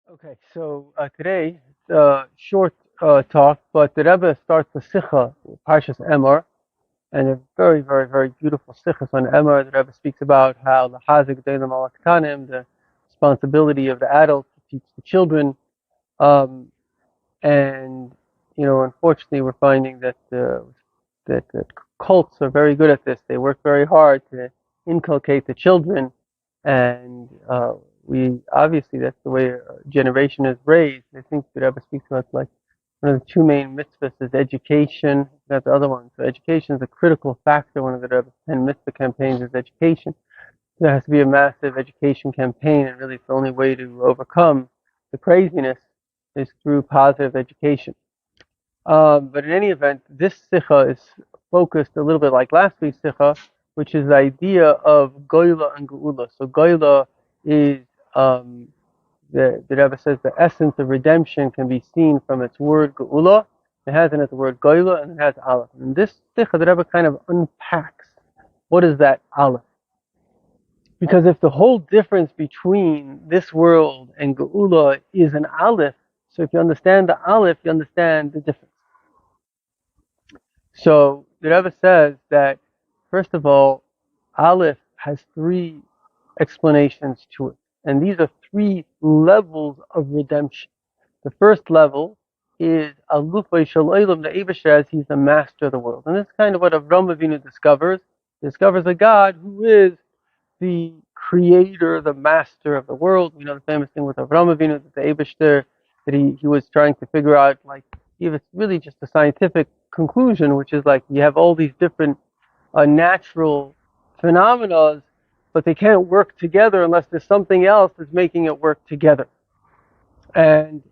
Okay, so today, short talk, but the Rebbe starts the Sikha, Parshas Emor, and a very, very, very beautiful Sikha on Emor. The Rebbe speaks about how the Hazik Delim al Aktanim, the responsibility of the adults to teach the children, um, and unfortunately, we're finding that cults are very good at this. They work very hard to inculcate the children, and we obviously that's the way a generation is raised. I think the Rebbe speaks about like one of the two main mitzvahs is education, not the other one. So education is a critical factor. One of the Rebbe's 10 mitzvah campaigns is education. There has to be a massive education campaign, and really it's the only way to overcome the craziness is through positive education. But in any event, this sikha is focused a little bit like last week's sikha, which is the idea of goyla and geula. So goyla is the Rebbe says the essence of redemption can be seen from its word geula. It has in it the word goyla and it has aleph. And this sikha, the Rebbe kind of unpacks what is that aleph. Because if the whole difference between this world and geula is an aleph, so if you understand the aleph, you understand the difference. So the Rebbe says that, first of all, Aleph has three explanations to it. And these are three levels of redemption. The first level is Alufay Shel Olam, the Eibush says he's the master of the world. And this is kind of what Avram Avinu discovers. He discovers a God who is the creator, the master of the world. We know the famous thing with Avram Avinu, that the Eibush that he was trying to figure out, like, it's really just a scientific conclusion, which is like you have all these different natural phenomena, but they can't work together unless there's something else that's making it work together. And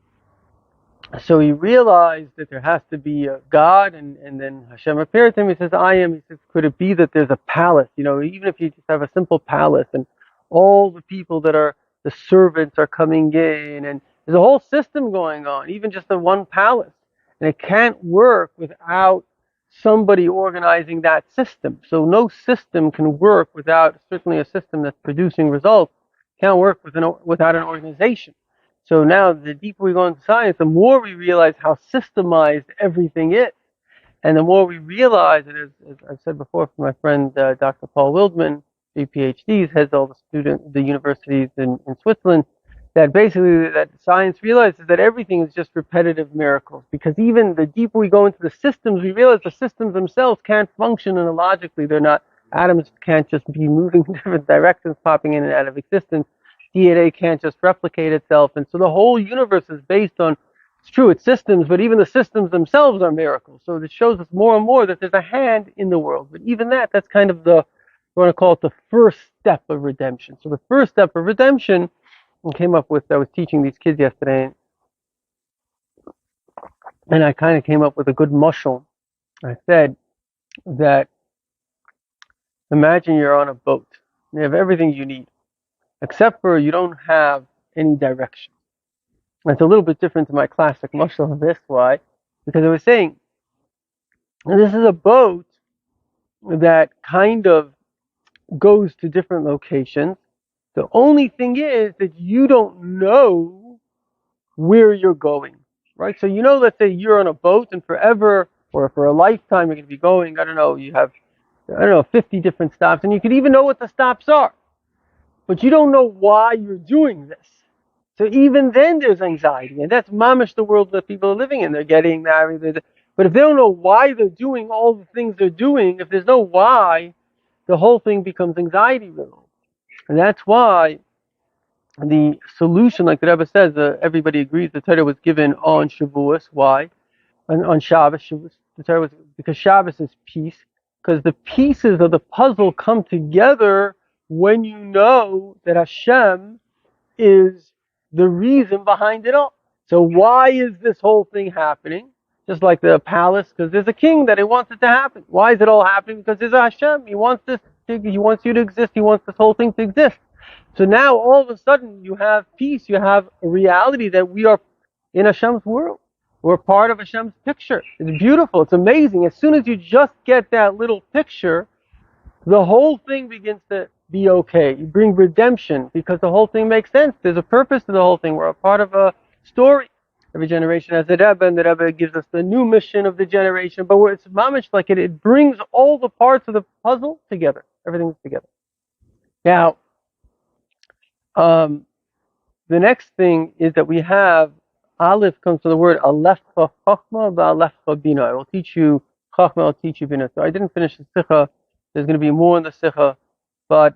so he realized that there has to be a God, and then Hashem appeared to him. He says, I am. He says, could it be that there's a palace? Even if you just have a simple palace and all the people that are the servants are coming in, and there's a whole system going on, even just in one palace. And it can't work without somebody organizing that system. So no system can work without, certainly a system that's producing results, can't work without an organization. So now, the deeper we go into science, the more we realize how systemized everything is. And the more we realize, and as I've said before from my friend Dr. Paul Wildman, 3 PhDs, heads all the universities in Switzerland, that basically that science realizes that everything is just repetitive miracles. Because even the deeper we go into the systems, we realize the systems themselves can't function analogically. They're not, atoms can't just be moving in different directions, popping in and out of existence. DNA can't just replicate itself. And so the whole universe is based on, it's true, it's systems, but even the systems themselves are miracles. So it shows us more and more that there's a hand in the world. But even that's kind of we want to call it the first step of redemption. So the first step of redemption, I was teaching these kids yesterday, and I kind of came up with a good mushal. I said that imagine you're on a boat. You have everything you need, except for you don't have any direction. It's a little bit different to my classic mushal of this. Why? Because I was saying, this is a boat that kind of goes to different locations. The only thing is that you don't know where you're going, right? So let's say you're on a boat and forever or for a lifetime you're going to be going, you have, 50 different stops, and you could even know what the stops are. But you don't know why you're doing this. So even then there's anxiety, and that's mamish the world that people are living in. They're getting married, but if they don't know why they're doing all the things they're doing, if there's no why, the whole thing becomes anxiety-riddled. And that's why the solution, like the Rebbe says, everybody agrees the Torah was given on Shavuos. Why? On Shabbos, the Torah was, because Shabbos is peace, because the pieces of the puzzle come together when you know that Hashem is the reason behind it all. So why is this whole thing happening? Just like the palace, because there's a king that he wants it to happen. Why is it all happening? Because there's a Hashem. He wants you to exist. He wants this whole thing to exist. So now all of a sudden you have peace. You have a reality that we are in Hashem's world. We're part of Hashem's picture. It's beautiful. It's amazing. As soon as you just get that little picture, the whole thing begins to be okay. You bring redemption because the whole thing makes sense. There's a purpose to the whole thing. We're a part of a story. Every generation has a Rebbe, and the Rebbe gives us the new mission of the generation. But it's mamish like it brings all the parts of the puzzle together. Everything's together. Now, the next thing is that we have Aleph comes from the word Alefcha Chachma Ba'alefcha Bina. I will teach you Chachma, I'll teach you Bina. So I didn't finish the Sikha. There's going to be more in the Sikha. But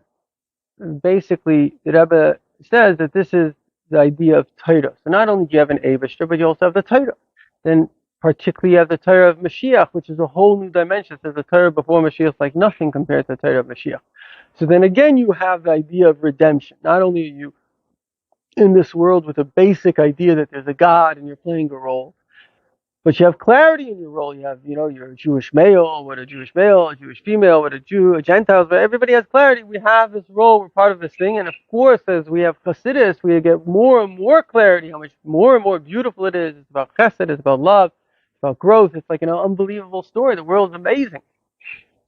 basically, the Rebbe says that this is the idea of Torah. So not only do you have an Eibishter, but you also have the Torah. Then particularly you have the Torah of Moshiach, which is a whole new dimension. So the Torah before Moshiach is like nothing compared to the Torah of Moshiach. So then again, you have the idea of redemption. Not only are you in this world with a basic idea that there's a God and you're playing a role, but you have clarity in your role. You have, you're a Jewish male, what a Jewish male, a Jewish female, what a Jew, a Gentile, but everybody has clarity. We have this role, we're part of this thing, and of course, as we have Chassidus, we get more and more clarity, how much more and more beautiful it is. It's about chesed, it's about love, it's about growth. It's like an unbelievable story. The world is amazing.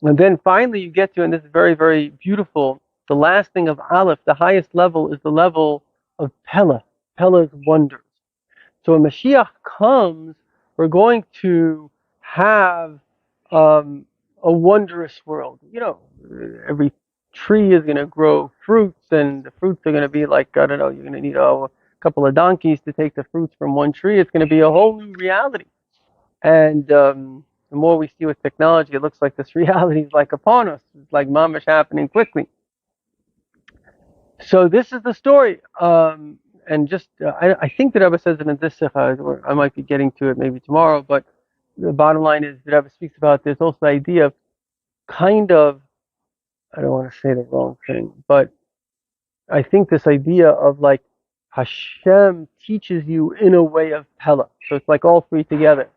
And then finally you get to, and this is very, very beautiful, the last thing of Aleph, the highest level is the level of Pella, Pella's wonders. So when Mashiach comes, we're going to have a wondrous world. Every tree is going to grow fruits, and the fruits are going to be like, I don't know, you're going to need a couple of donkeys to take the fruits from one tree. It's going to be a whole new reality. And the more we see with technology, it looks like this reality is like upon us. It's like mamish happening quickly. So this is the story. And just, I think the Rebbe says it in this Sikha, or I might be getting to it maybe tomorrow, but the bottom line is the Rebbe speaks about there's also the idea of kind of, I don't want to say the wrong thing, but I think this idea of like Hashem teaches you in a way of Pella. So it's like all three together.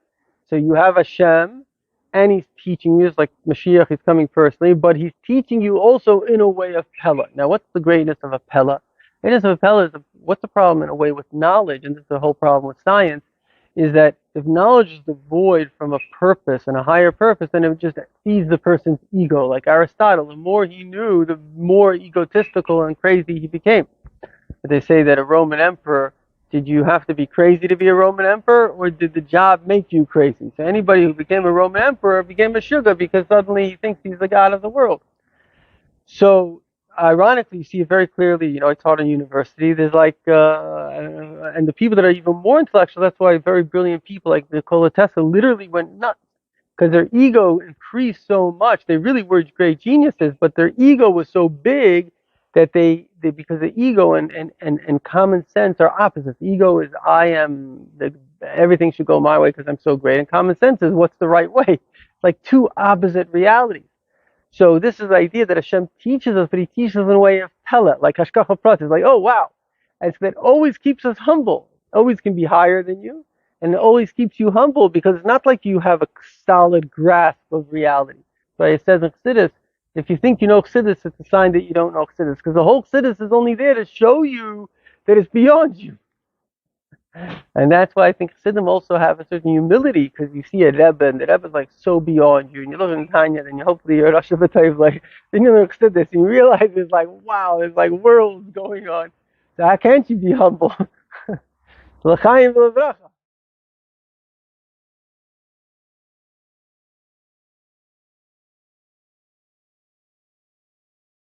So you have Hashem, and he's teaching you, it's like Mashiach is coming personally, but he's teaching you also in a way of Pella. Now what's the greatness of a Pella? Greatness of a Pella is, what's the problem in a way with knowledge, and this is the whole problem with science, is that if knowledge is devoid from a purpose and a higher purpose, then it just feeds the person's ego. Like Aristotle, the more he knew, the more egotistical and crazy he became. But they say that a Roman emperor, did you have to be crazy to be a Roman emperor, or did the job make you crazy? So anybody who became a Roman emperor became a shiur because suddenly he thinks he's the god of the world. So ironically, you see it very clearly. I taught in university. There's like, and the people that are even more intellectual, that's why very brilliant people like the Kolel literally went nuts because their ego increased so much. They really were great geniuses, but their ego was so big that they because the ego and common sense are opposites. Ego is everything should go my way because I'm so great, and common sense is what's the right way. It's like two opposite realities. So this is the idea that Hashem teaches us, but he teaches us in a way of Pella, like Hashgacha Pratis. It's like, oh wow. And so that always keeps us humble. Always can be higher than you, and it always keeps you humble because it's not like you have a solid grasp of reality. So it says in Chassidus, if you think you know Chassidus, it's a sign that you don't know Chassidus, because the whole Chassidus is only there to show you that it's beyond you. And that's why I think Chassidim also have a certain humility, because you see a Rebbe, and the Rebbe is like so beyond you, and you look at Tanya, then you hopefully you're Rosh Hashanah, like, then you look at Chassidus, and you realize it's like, wow, there's like worlds going on. So how can't you be humble? L'chaim v'levracha.